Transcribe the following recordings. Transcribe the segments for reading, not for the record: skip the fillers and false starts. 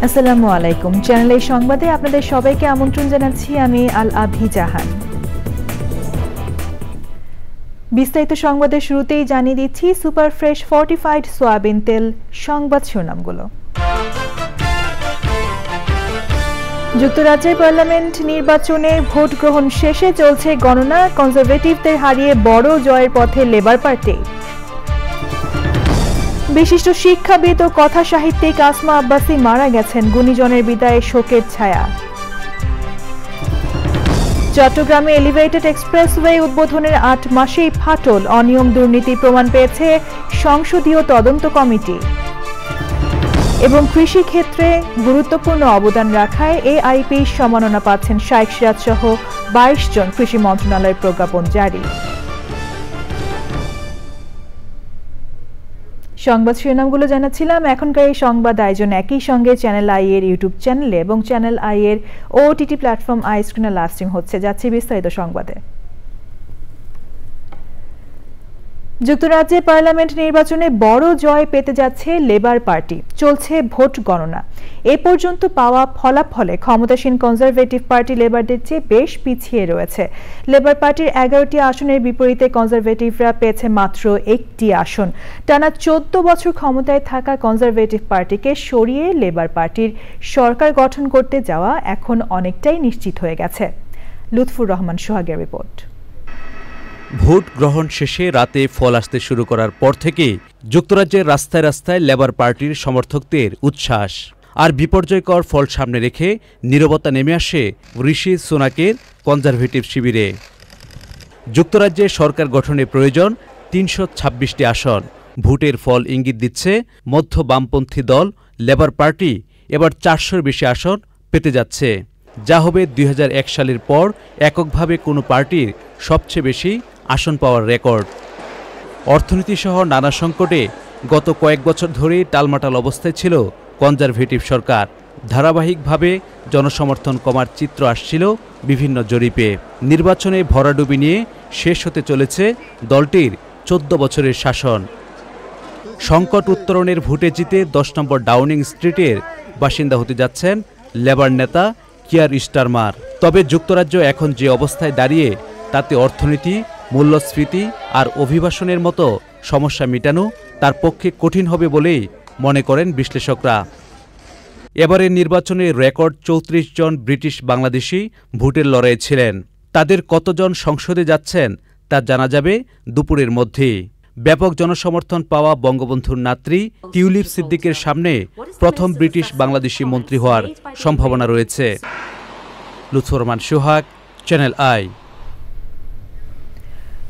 আসসালামু আলাইকুম। চ্যানেলের সংবাদে আপনাদের সবাইকে আমন্ত্রণ জানাচ্ছি আমি আল আভি জাহান। বিস্তারিত সংবাদের শুরুতেই জানিয়ে দিচ্ছি সুপার ফ্রেশ ফর্টিফাইড সয়াবিন তেল সংবাদ শিরোনামগুলো। যুক্তরাজ্যের পার্লামেন্ট নির্বাচনে ভোট গ্রহণ শেষে চলছে গণনা, কনজারভেটিভদের হারিয়ে বড় জয়ের পথে লেবার পার্টি। বিশিষ্ট শিক্ষাবিদ ও কথা সাহিত্যিক আসমা আব্বাসী মারা গেছেন, গুণীজনের বিদায়ে শোকের ছায়া। চট্টগ্রামে এলিভেটেড এক্সপ্রেসওয়ে উদ্বোধনের ৮ মাসেই ফাটল, অনিয়ম দুর্নীতি প্রমাণ পেয়েছে সংসদীয় তদন্ত কমিটি। এবং কৃষি ক্ষেত্রে গুরুত্বপূর্ণ অবদান রাখায় এআইপি সম্মাননা পাচ্ছেন শাইখ সিরাজ সহ ২২ জন, কৃষি মন্ত্রণালয়ের প্রজ্ঞাপন জারি। সংবাদ শিরোনামগুলো জানাচ্ছিলাম। এখনকার এই সংবাদ আয়োজন একই সঙ্গে চ্যানেল আই এর ইউটিউব চ্যানেলে এবং চ্যানেল আই এর ওটিটি প্ল্যাটফর্ম আই স্ক্রিনে লাইভ স্ট্রিম হচ্ছে। যাচ্ছে বিস্তারিত সংবাদে। যুক্তরাজ্যে পার্লামেন্ট নির্বাচনে বড় জয় পেতে যাচ্ছে লেবার পার্টি। চলছে ভোট গণনা। এ পর্যন্ত পাওয়া ফলাফলে ক্ষমতাসীন কনজারভেটিভ পার্টি লেবারদের চেয়ে বেশ পিছিয়ে রয়েছে। লেবার পার্টির ১১টি আসনের বিপরীতে কনজারভেটিভরা পেয়েছে মাত্র ১টি আসন। টানা ১৪ বছর ক্ষমতায় থাকা কনজারভেটিভ পার্টিকে সরিয়ে লেবার পার্টির সরকার গঠন করতে যাওয়া এখন অনেকটাই নিশ্চিত হয়ে গেছে। লুৎফুর রহমান সোহাগের রিপোর্ট। ভোট গ্রহণ শেষে রাতে ফল আসতে শুরু করার পর থেকে যুক্তরাজ্যের রাস্তায় রাস্তায় লেবার পার্টির সমর্থকদের উচ্ছ্বাস। আর বিপর্যয়কর ফল সামনে রেখে নীরবতা নেমে আসে ঋষি সুনাকের কনজারভেটিভ শিবিরে। যুক্তরাজ্যে সরকার গঠনে প্রয়োজন ৩২৬টি আসন। ভোটের ফল ইঙ্গিত দিচ্ছে মধ্য বামপন্থী দল লেবার পার্টি এবার ৪০০-র বেশি আসন পেতে যাচ্ছে, যা হবে ২০০১ সালের পর এককভাবে কোনো পার্টির সবচেয়ে বেশি আসন পাওয়ার রেকর্ড। অর্থনীতিসহ নানা সংকটে গত কয়েক বছর ধরেই টালমাটাল অবস্থায় ছিল কনজারভেটিভ সরকার। ধারাবাহিকভাবে জনসমর্থন কমার চিত্র আসছিল বিভিন্ন জরিপে। নির্বাচনে ভরাডুবি নিয়ে শেষ হতে চলেছে দলটির ১৪ বছরের শাসন। সংকট উত্তরণের ভোটে জিতে ১০ নম্বর ডাউনিং স্ট্রিটের বাসিন্দা হতে যাচ্ছেন লেবার নেতা কিয়ার স্টারমার। তবে যুক্তরাজ্য এখন যে অবস্থায় দাঁড়িয়ে তাতে অর্থনীতি, মূল্যস্ফীতি আর অভিবাসনের মতো সমস্যা মেটানো তার পক্ষে কঠিন হবে বলেই মনে করেন বিশ্লেষকরা। এবারের নির্বাচনে রেকর্ড ৩৪ জন ব্রিটিশ বাংলাদেশি ভোটের লড়াইয়ে ছিলেন। তাদের কতজন সংসদে যাচ্ছেন তা জানা যাবে দুপুরের মধ্যেই। ব্যাপক জনসমর্থন পাওয়া বঙ্গবন্ধুর নাতৃ টিউলিপ সিদ্দিকের সামনে প্রথম ব্রিটিশ বাংলাদেশি মন্ত্রী হওয়ার সম্ভাবনা রয়েছে। লুৎফুর রহমান সোহাগ, চ্যানেল আই।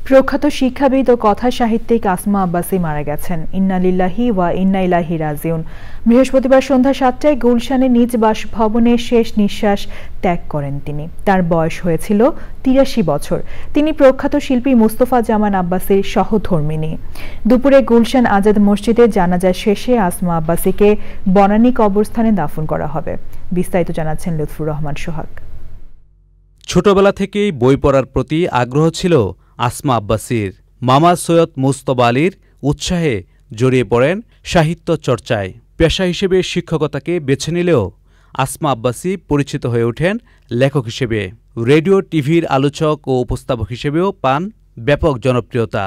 প্রখ্যাত শিক্ষাবিদ ও কথা সাহিত্যিক আসমা আব্বাসী মারা গেছেন। ইন্না লিল্লাহি ওয়া ইন্না ইলাইহি রাজিউন। বৃহস্পতিবার সন্ধ্যা ৭টায় গুলশানে নিজ বাসভবনে শেষ নিঃশ্বাস ত্যাগ করেন তিনি। তার বয়স হয়েছিল ৮৩ বছর। তিনি প্রখ্যাত শিল্পী মুস্তফা জামান আব্বাসীর সহধর্মিণী। দুপুরে গুলশান আজাদ মসজিদে জানাজা শেষে আসমা আব্বাসীকে বনানী কবরস্থানে দাফন করা হবে। বিস্তারিত জানাচ্ছেন লুৎফুর রহমান সোহাগ। ছোটবেলা থেকেই বই পড়ার প্রতি আগ্রহ ছিল আসমা আব্বাসীর। মামা সৈয়দ মুজতবা আলীর উৎসাহে জড়িয়ে পড়েন সাহিত্য চর্চায়। পেশা হিসেবে শিক্ষকতাকে বেছে নিলেও আসমা আব্বাসী পরিচিত হয়ে ওঠেন লেখক হিসেবে। রেডিও টিভির আলোচক ও উপস্থাপক হিসেবেও পান ব্যাপক জনপ্রিয়তা।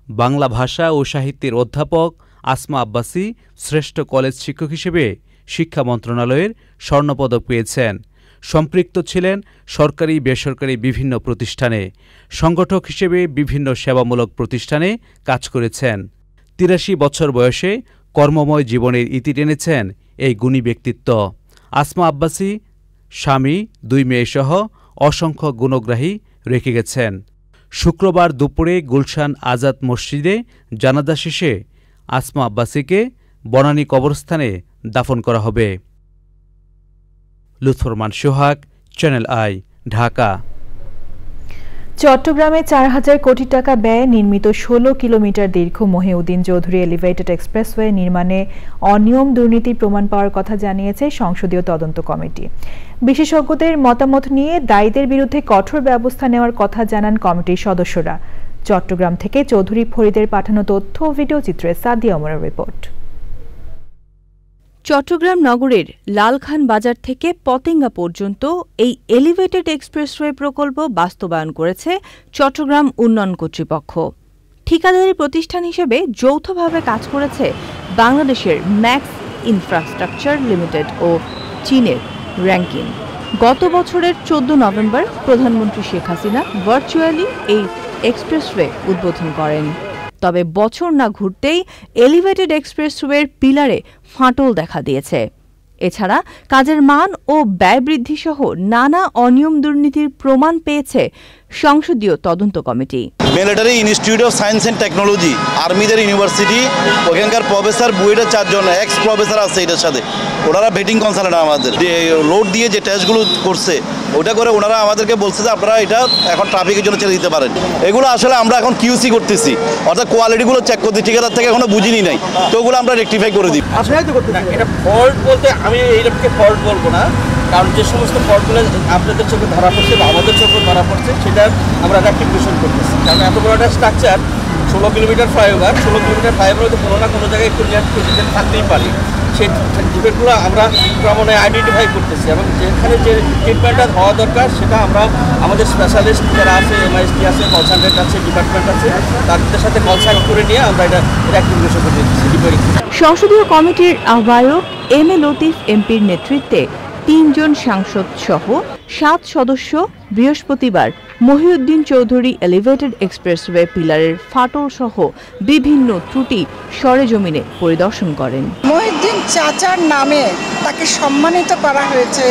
বাংলা ভাষা ও সাহিত্যের অধ্যাপক আসমা আব্বাসী শ্রেষ্ঠ কলেজ শিক্ষক হিসেবে শিক্ষা মন্ত্রণালয়ের স্বর্ণপদক পেয়েছেন। সম্পৃক্ত ছিলেন সরকারি বেসরকারি বিভিন্ন প্রতিষ্ঠানে। সংগঠক হিসেবে বিভিন্ন সেবামূলক প্রতিষ্ঠানে কাজ করেছেন। ৮৩ বছর বয়সে কর্মময় জীবনের ইতি টেনেছেন এই গুণী ব্যক্তিত্ব। আসমা আব্বাসী স্বামী, 2 মেয়েসহ অসংখ্য গুণগ্রাহী রেখে গেছেন। শুক্রবার দুপুরে গুলশান আজাদ মসজিদে জানাজা শেষে আসমা আব্বাসীকে বনানী কবরস্থানে দাফন করা হবে। লুৎফর রহমান সোহাগ, চ্যানেল আই, ঢাকা। চট্টগ্রামে 4000 কোটি টাকা ব্যয়ে নির্মিত 16 কিলোমিটার দীর্ঘ মহিউদ্দিন চৌধুরী এলিভেটেড এক্সপ্রেসওয়ে নির্মাণে অনিয়ম দুর্নীতির প্রমাণ পাওয়ার কথা জানিয়েছে সংসদীয় তদন্ত কমিটি। বিশেষজ্ঞদের মতামত নিয়ে দায়ীদের বিরুদ্ধে কঠোর ব্যবস্থা নেওয়ার কথা জানান কমিটির সদস্যরা। চট্টগ্রাম থেকে চৌধুরী ফরিদের পাঠানো তথ্য ও ভিডিও চিত্রে সাদিয়া ওমরের রিপোর্ট। চট্টগ্রাম নগরের লালখান বাজার থেকে পতেঙ্গা পর্যন্ত এই এলিভেটেড এক্সপ্রেসওয়ে প্রকল্প বাস্তবায়ন করেছে চট্টগ্রাম উন্নয়ন কর্তৃপক্ষ। ঠিকাদারি প্রতিষ্ঠান হিসেবে যৌথভাবে কাজ করেছে বাংলাদেশের ম্যাক্স ইনফ্রাস্ট্রাকচার লিমিটেড ও চীনের র্যাঙ্কিন। গত বছরের 14 নভেম্বর প্রধানমন্ত্রী শেখ হাসিনা ভার্চুয়ালি এই এক্সপ্রেসওয়ে উদ্বোধন করেন। তবে বছর না ঘুরতেই এলিভেটেড এক্সপ্রেসওয়ের পিলারে ফাটল দেখা দিয়েছে। এছাড়া কাজের মান ও ব্যয় বৃদ্ধি সহ নানা অনিয়ম দুর্নীতির প্রমাণ পেয়েছে সংসদীয় তদন্ত কমিটি। Military institute of science and technology, আর্মিদের ইউনিভার্সিটি, ওখানকার প্রফেসর বুয়েটের 4 জন এক্স প্রফেসর আছে এটার সাথে। ওনারা ভেটিং কনসালটেন্ট আমাদের লোড দিয়ে যে টেস্টগুলো করছে ওটা করে ওনারা আমাদেরকে বলছে যে আপনারা এটা এখন ট্রাফিকের জন্য ছেড়ে দিতে পারেন। এগুলো আসলে আমরা এখন কিউসি করতেছি, অর্থাৎ কোয়ালিটিগুলো চেক করতে ঠিকাদার থেকে এখনো বুঝিনি নাই, তো ওগুলো আমরা রেকটিফাই করে দিই। এটা ফল্ট বলতে আমি এইটাকে ফল্ট বলবো না, কারণ যে সমস্ত ফল্টগুলো আপনাদের চোখে ধরা পড়ছে বা আমাদের চোখে ধরা পড়ছে সেটা আমরা রেকটিফিকেশন করতেছি। কারণ এত বড় একটা structure, 16 kilometre flyover, 16 kilometre flyover তো কোনো না কোনো জায়গায় একটু থাকতেই পারি। সেই ডিফেক্টগুলো আমরা ক্রমে আইডেন্টিফাই করতেছি এবং যেখানে যে ট্রিটমেন্টটা হওয়া দরকার সেটা আমরা আমাদের স্পেশালিস্ট যারা আছে, এমআইএসটি আছে, কল সেন্টার আছে, ডিপার্টমেন্ট আছে, তাদের সাথে কনসাল্ট করে নিয়ে আমরা এটা রেকটিফিকেশন করে দিচ্ছি। সংসদীয় কমিটির আহ্বায়ক এম এ লতিফ এমপির নেতৃত্বে 3 জন সাংসদ সহ 7 সদস্য বৃহস্পতিবার মহিউদ্দিন চৌধুরী এলিভেটেড এক্সপ্রেসওয়ে পিলারের ফাটল সহ বিভিন্ন ত্রুটি সরেজমিনে পরিদর্শন করেন। মহিউদ্দিন চাচার নামে তাকে সম্মানিত করা হয়েছে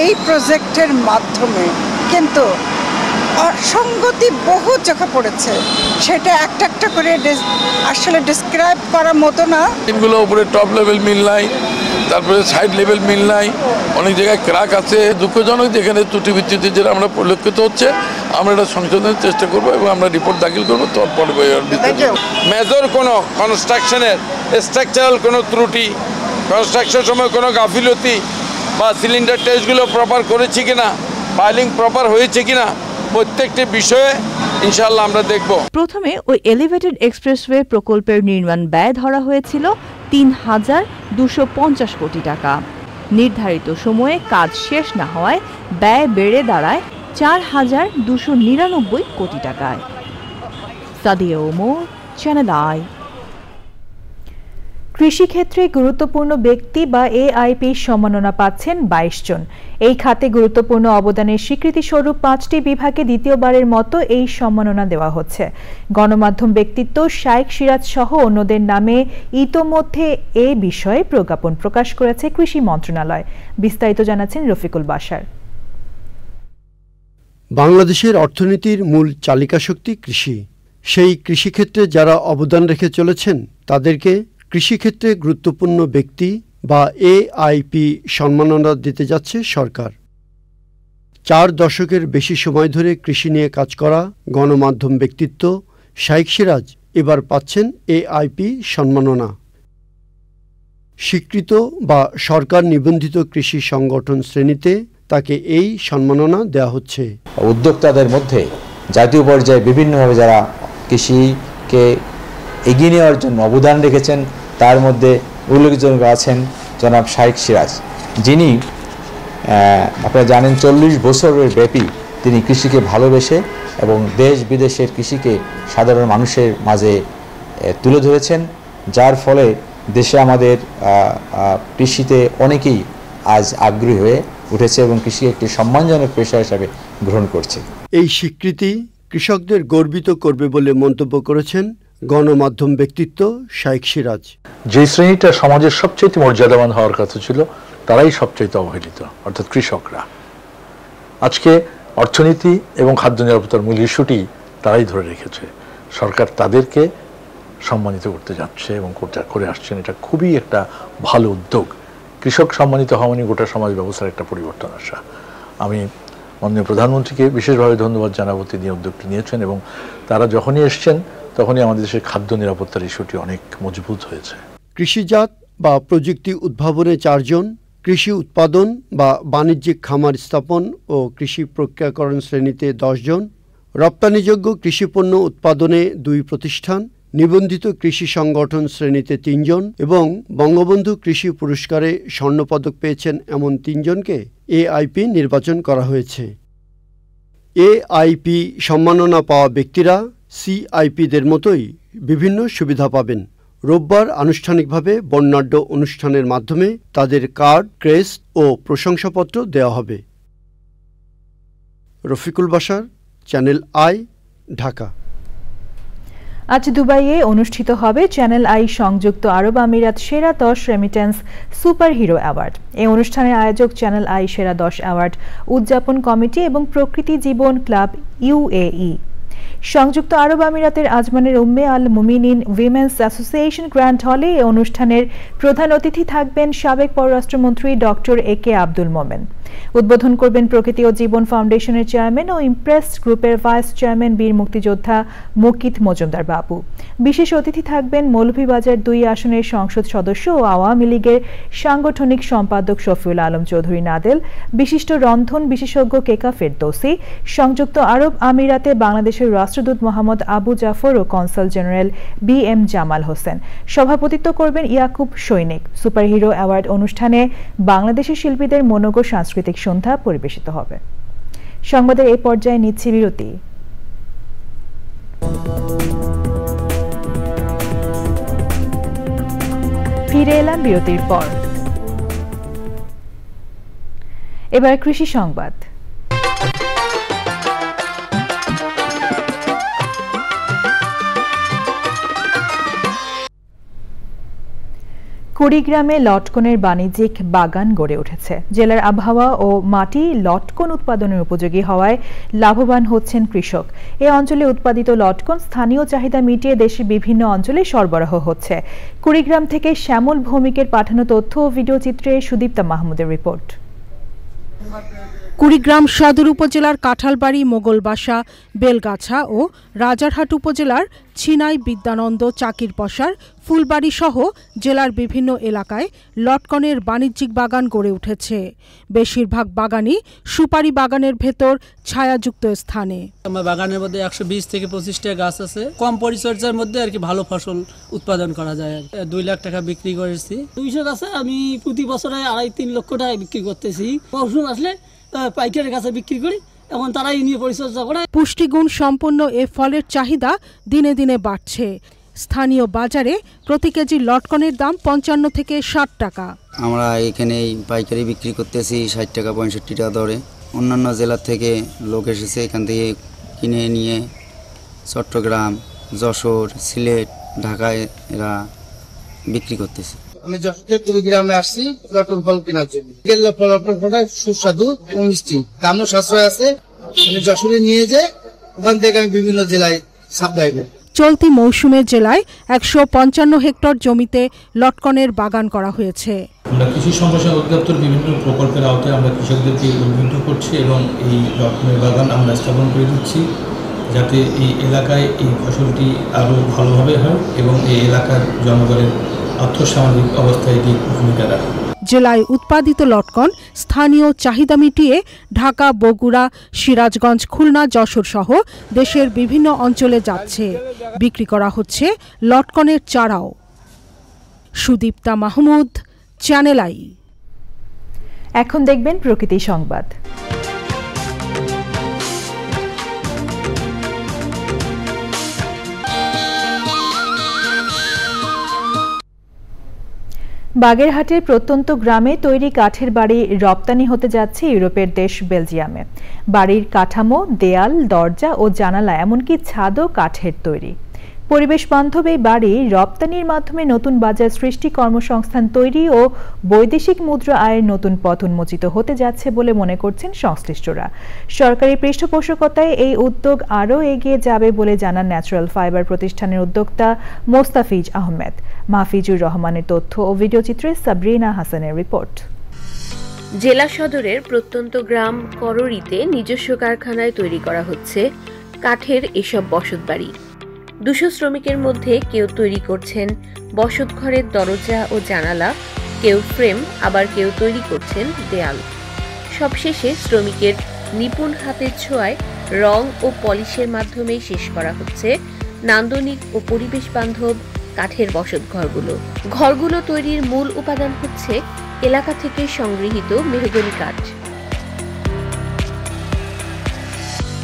এই প্রজেক্টের মাধ্যমে, কিন্তু অসঙ্গতি বহু চোখে পড়েছে। সেটা একটা একটা করে আসলে ডিসক্রাইব করার মতো না। টিমগুলো উপরে টপ লেভেল মিল নাই, তারপরে সাইড লেভেল মিল নাই, অনেক জায়গায় ক্র্যাক আছে। দুঃখজনক যেখানে ত্রুটি বিচ্যুতি যেটা আমরা পরিলক্ষিত হচ্ছে, আমরা এটা সংশোধনের চেষ্টা করবো এবং আমরা রিপোর্ট দাখিল করবো। তারপরে মেজর কোনো কনস্ট্রাকশনের স্ট্রাকচারাল কোনো ত্রুটি, কনস্ট্রাকশন সময় কোনো গাফিলতি বা সিলিন্ডার টেস্টগুলো প্রপার করেছি কিনা, ফাইলিং প্রপার হয়েছে কিনা, প্রত্যেকটি বিষয়ে ইনশাআল্লাহ আমরা দেখব। প্রথমে ওই এলিভেটেড এক্সপ্রেসওয়ে প্রকল্পের নির্মাণ ব্যয় ধরা হয়েছিল ৩,২৫০ কোটি টাকা। নির্ধারিত সময়ে কাজ শেষ না হওয়ায় ব্যয় বেড়ে দাঁড়ায় ৪,২৯৯ কোটি টাকায়। Sadia Omar, channel I. কৃষিক্ষেত্রে গুরুত্বপূর্ণ ব্যক্তি বা এআইপি সম্মাননা পাচ্ছেন 22 জন। এই খাতে গুরুত্বপূর্ণ অবদানের স্বীকৃতিস্বরূপ 5টি বিভাগে দ্বিতীয়বারের মতো এই সম্মাননা দেওয়া হচ্ছে। গণমাধ্যম ব্যক্তিত্ব শাইখ সিরাজ সহ অন্যদের নামে ইতোমধ্যে এ বিষয়ে প্রজ্ঞাপন প্রকাশ করেছে কৃষি মন্ত্রণালয়। বিস্তারিত জানাচ্ছেন রফিকুল বাশার। বাংলাদেশের অর্থনীতির মূল চালিকা শক্তি কৃষি। সেই কৃষিক্ষেত্রে যারা অবদান রেখে চলেছেন তাদেরকে কৃষিক্ষেত্রে গুরুত্বপূর্ণ ব্যক্তি বা এআইপি সম্মাননা দিতে যাচ্ছে সরকার। 4 দশকের বেশি সময় ধরে কৃষি নিয়ে কাজ করা গণমাধ্যম ব্যক্তিত্ব শাইখ সিরাজ এবার পাচ্ছেন এআইপি সম্মাননা। স্বীকৃত বা সরকার নিবন্ধিত কৃষি সংগঠন শ্রেণীতে তাকে এই সম্মাননা দেওয়া হচ্ছে। উদ্যোক্তাদের মধ্যে জাতীয় পর্যায়ে বিভিন্নভাবে যারা কৃষিকে এগিয়ে নেওয়ার জন্য অবদান রেখেছেন তার মধ্যে উল্লেখযোগ্য আছেন জনাব শাইখ সিরাজ, যিনি আপনারা জানেন 40 বছরের ব্যাপী তিনি কৃষিকে ভালোবেসে এবং দেশ বিদেশের কৃষিকে সাধারণ মানুষের মাঝে তুলে ধরেছেন, যার ফলে দেশে আমাদের কৃষিতে অনেকেই আজ আগ্রহী হয়ে উঠেছে এবং কৃষি একটি সম্মানজনক পেশা হিসাবে গ্রহণ করছে। এই স্বীকৃতি কৃষকদের গর্বিত করবে বলে মন্তব্য করেছেন গণমাধ্যম ব্যক্তিত্ব শাইখ সিরাজ। যে শ্রেণীটা সমাজের সবচেয়ে মর্যাদাবান হওয়ার কথা ছিল তারাই সবচাইতে অবহেলিত, অর্থাৎ কৃষকরা। আজকে অর্থনীতি এবং খাদ্য নিরাপত্তার মূল ইস্যুটি তারাই ধরে রেখেছে। সরকার তাদেরকে সম্মানিত করতে যাচ্ছে এবং করে আসছেন। এটা খুবই একটা ভালো উদ্যোগ। কৃষক সম্মানিত হওয়া মানে গোটা সমাজ ব্যবস্থার একটা পরিবর্তন আসা। আমি মাননীয় প্রধানমন্ত্রীকে বিশেষভাবে ধন্যবাদ জানাবো, তিনি উদ্যোগটি নিয়েছেন এবং তারা যখনই এসছেন তখনই আমাদের দেশের খাদ্য নিরাপত্তার ইস্যুটি অনেক মজবুত হয়েছে। কৃষিজাত বা প্রযুক্তি উদ্ভাবনে 4 জন, কৃষি উৎপাদন বা বাণিজ্যিক খামার স্থাপন ও কৃষি প্রক্রিয়াকরণ শ্রেণীতে 10 জন, রপ্তানিযোগ্য কৃষিপণ্য উৎপাদনে 2 প্রতিষ্ঠান, নিবন্ধিত কৃষি সংগঠন শ্রেণীতে 3 জন এবং বঙ্গবন্ধু কৃষি পুরস্কারে স্বর্ণপদক পেয়েছেন এমন 3 জনকে এআইপি নির্বাচন করা হয়েছে। এআইপি সম্মাননা পাওয়া ব্যক্তিরা সিআইপিদের মতোই বিভিন্ন সুবিধা পাবেন। রোববার আনুষ্ঠানিকভাবে বর্ণাঢ্য অনুষ্ঠানের মাধ্যমে তাদের কার্ড, ক্রেস্ট ও প্রশংসাপত্র দেওয়া হবে। Rafiqul Bashar, channel I, Dhaka. আজ দুবাইয়ে অনুষ্ঠিত হবে চ্যানেল আই সংযুক্ত আরব আমিরাত সেরা 10 রেমিটেন্স সুপার হিরো অ্যাওয়ার্ড। এই অনুষ্ঠানের আয়োজক চ্যানেল আই সেরা 10 অ্যাওয়ার্ড উদযাপন কমিটি এবং প্রকৃতি জীবন ক্লাব ইউএই। সংযুক্ত আরব আমিরাতের আজমানের উম্মে আল মুমিনিন উইমেন্স অ্যাসোসিয়েশন গ্র্যান্ড হলে এই অনুষ্ঠানের প্রধান অতিথি থাকবেন সাবেক পররাষ্ট্রমন্ত্রী ডক্টর একে আব্দুল মোমেন। উদ্বোধন করবেন প্রকৃতি ও জীবন ফাউন্ডেশনের চেয়ারম্যান ও ইমপ্রেস গ্রুপের ভাইস চেয়ারম্যান বীর মুক্তিযোদ্ধা মুকিত মজুমদার বাবু। বিশেষ অতিথি থাকবেন মৌলভীবাজার 2 আসনের সংসদ সদস্য ও আওয়ামী লীগের সাংগঠনিক সম্পাদক শফিউল আলম চৌধুরী নাদেল, বিশিষ্ট রন্ধন বিশেষজ্ঞ কেকা ফেরদৌসি, সংযুক্ত আরব আমিরাতে বাংলাদেশের রাষ্ট্রদূত মোহাম্মদ আবু জাফর ও consul general BM Jamal Hossain. সভাপতিত্ব করবেন ইয়াকুব সৈনিক। সুপারহিরো অ্যাওয়ার্ড অনুষ্ঠানে বাংলাদেশের শিল্পীদের মনোজ্ঞ সাংস্কৃতিক সন্ধ্যা পরিবেশিত হবে। সংবাদের এই পর্যায়ে নিচ্ছি বিরতি। ফিরে এলাম বিরতির পর। এবার কৃষি সংবাদ। কুড়িগ্রামে লটকনের বাণিজ্যিক বাগান গড়ে উঠেছে। জেলার আবহাওয়া ও মাটি লটকন উৎপাদনের উপযোগী হওয়ায় লাভবান হচ্ছেন কৃষক। এ অঞ্চলে উৎপাদিত লটকন স্থানীয় চাহিদা মিটিয়ে দেশের বিভিন্ন অঞ্চলে সরবরাহ হচ্ছে। কুড়িগ্রাম থেকে শ্যামল ভৌমিকের পাঠানো তথ্য ও ভিডিও চিত্রে সুদীপ্তা মাহমুদের রিপোর্ট। কুড়িগ্রাম সদর উপজেলার কাঁঠালবাড়ি, মোগলবাসা, বেলগাছা ও রাজারহাট উপজেলার ছিনাই, বিদ্যানন্দ, চাকিরপশার, ফুলবাড়ি সহ জেলার বিভিন্ন এলাকায় লটকনের বাণিজ্যিক বাগান গড়ে উঠেছে। বেশিরভাগ বাগানই সুপারি বাগানের ভেতর ছায়াযুক্ত স্থানে। আমার বাগানের মধ্যে 120 থেকে 25টা গাছ আছে। কম পরিচর্যার মধ্যে আর কি ভালো ফসল উৎপাদন করা যায়। 2 লাখ টাকা বিক্রি করেছি। 200 গাছে আমি প্রতি বছরে 2.5-3 লক্ষ টাকা বিক্রি করতেছি। মৌসুম আসলে পাইকারের কাছে বিক্রি করি, এখন তারাই নিয়ে পরিচর্যা করে। পুষ্টিগুণ সম্পন্ন এ ফলের চাহিদা দিনে দিনে বাড়ছে। স্থানীয় বাজারে প্রতি কেজি লটকনের দাম 55 থেকে 60 টাকা। আমরা এখানে পাইকারি বিক্রি করতেছি 60 টাকা 65 টাকা দরে। অন্যান্য জেলা থেকে লোক এসেছে, এখান থেকে কিনে নিয়ে চট্টগ্রাম, যশোর, সিলেট, ঢাকায় এরা বিক্রি করতেছে। আমি যশোর কুড়িগ্রামে আসছি লটকন ফল কেনার জন্য। ফলটা সুস্বাদু ও মিষ্টি, দামও সাশ্রয় আছে। আমি যশোরে নিয়ে যাই, ওখান থেকে আমি বিভিন্ন জেলায় সাপ্লাই করি। চলতি মৌসুমে জেলায় 155 হেক্টর জমিতে লটকনের বাগান করা হয়েছে। আমরা কৃষি সম্প্রসারণ অধিদপ্তর বিভিন্ন প্রকল্পের আওতায় আমরা কৃষকদেরকে উদ্বুদ্ধ করছি এবং এই লটকনের বাগান আমরা স্থাপন করে দিচ্ছি, যাতে এই এলাকায় এই ফসলটি আরও ভালোভাবে হয় এবং এই এলাকার জনগণের আর্থসামাজিক অবস্থায় এটি ভূমিকা রাখে। জেলায় উৎপাদিত লটকন স্থানীয় চাহিদা মিটিয়ে ঢাকা, বগুড়া, সিরাজগঞ্জ, খুলনা, যশোর সহ দেশের বিভিন্ন অঞ্চলে যাচ্ছে। বিক্রি করা হচ্ছে লটকনের চারাও। Sudipta Mahmud, channel I. এখন দেখবেন প্রকৃতি সংবাদ। বাগেরহাটের প্রত্যন্ত গ্রামে তৈরি কাঠের বাড়ি রপ্তানি হতে যাচ্ছে ইউরোপের দেশ বেলজিয়ামে। বাড়ির কাঠামো, দেয়াল, দরজা ও জানালা এমনকি ছাদও কাঠের তৈরি। পরিবেশ বান্ধব এই বাড়ি রপ্তানির মাধ্যমে নতুন বাজার সৃষ্টি, কর্মসংস্থান তৈরি ও বৈদেশিক মুদ্রা আয়ের নতুন পথ উন্মোচিত হতে যাচ্ছে বলে মনে করছেন সংশ্লিষ্টরা। সরকারি পৃষ্ঠপোষকতায় এই উদ্যোগ আরও এগিয়ে যাবে বলে জানান ন্যাচারাল ফাইবার প্রতিষ্ঠানের উদ্যোক্তা মোস্তাফিজ আহমেদ। মাহফিজুর রহমানের তথ্য ও ভিডিওচিত্রে সাবরিনা হাসানের রিপোর্ট। জেলা সদরের প্রত্যন্ত গ্রাম কররিতে নিজস্ব কারখানায় তৈরি করা হচ্ছে কাঠের এসব বসতবাড়ি। 200 শ্রমিকের মধ্যে কেউ তৈরি করছেন বসতঘরের দরজা ও জানালা, কেউ ফ্রেম, আবার কেউ তৈরি করছেন দেয়াল। সবশেষে শ্রমিকের নিপুণ হাতের ছোঁয়ায় রং ও পলিশের মাধ্যমে শেষ করা হচ্ছে নান্দনিক ও পরিবেশ বান্ধব কাঠের বসতঘরগুলো। ঘরগুলো তৈরির মূল উপাদান হচ্ছে এলাকা থেকে সংগৃহীত মেহগনি কাঠ।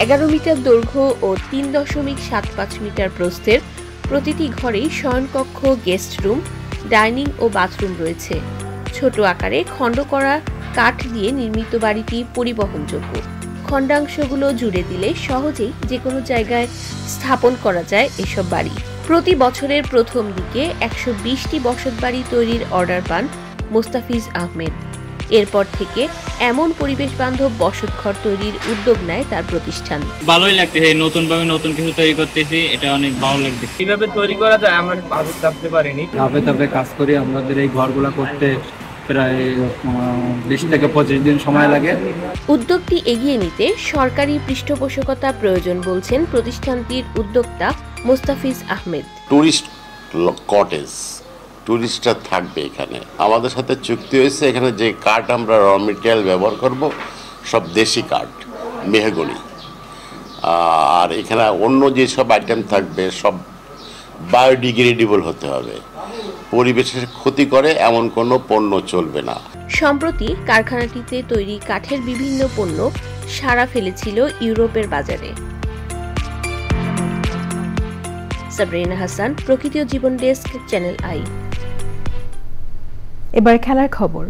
11 মিটার দৈর্ঘ্য ও 3.75 মিটার প্রস্থের প্রতিটি ঘরেই শয়নকক্ষ, গেস্ট রুম, ডাইনিং ও বাথরুম রয়েছে। ছোট আকারে খণ্ড করা কাঠ দিয়ে নির্মিত বাড়িটি পরিবহনযোগ্য। খণ্ডাংশগুলো জুড়ে দিলে সহজেই যে কোনো জায়গায় স্থাপন করা যায় এসব বাড়ি। প্রতি বছরের প্রথম দিকে 120টি বসতবাড়ি তৈরির অর্ডার পান মোস্তাফিজ আহমেদ। এরপর থেকে এমন পরিবেশ বান্ধব বসতঘর তৈরির উদ্যোগ নেয় তার প্রতিষ্ঠান। ভালোই লাগতেছে, নতুন ভাবে নতুন কিছু তৈরি করতেছি, এটা অনেক ভালো লাগতেছে। কিভাবে তৈরি করা যায় আমরা ভাবতে পারিনি। ধাপে ধাপে কাজ করি। আমাদের এই ঘরগুলো করতে প্রায় 20 থেকে 25 দিন সময় লাগে। উদ্যোগটি এগিয়ে নিতে সরকারি পৃষ্ঠপোষকতা প্রয়োজন বলছেন প্রতিষ্ঠানটির উদ্যোক্তা মোস্তাফিজ আহমেদ। টুরিস্ট কটেজ, টুরিস্টরা থাকবে এখানে। আমাদের সাথে চুক্তি হয়েছে, এখানে যে কাঠ আমরা র মেটেরিয়াল ব্যবহার করব সব দেশি কাঠ, মেহগনি। আর এখানে অন্য যেসব আইটেম থাকবে সব বায়োডিগ্রেডেবল হতে হবে। পরিবেশের ক্ষতি করে এমন কোনো পণ্য চলবে না। সম্প্রতি কারখানাটিতে তৈরি কাঠের বিভিন্ন পণ্য সাড়া ফেলেছিল ইউরোপের বাজারে। সাবরিনা হাসান, প্রকৃতি ও জীবন ডেস্ক, চ্যানেল আই। এবার খেলার খবর।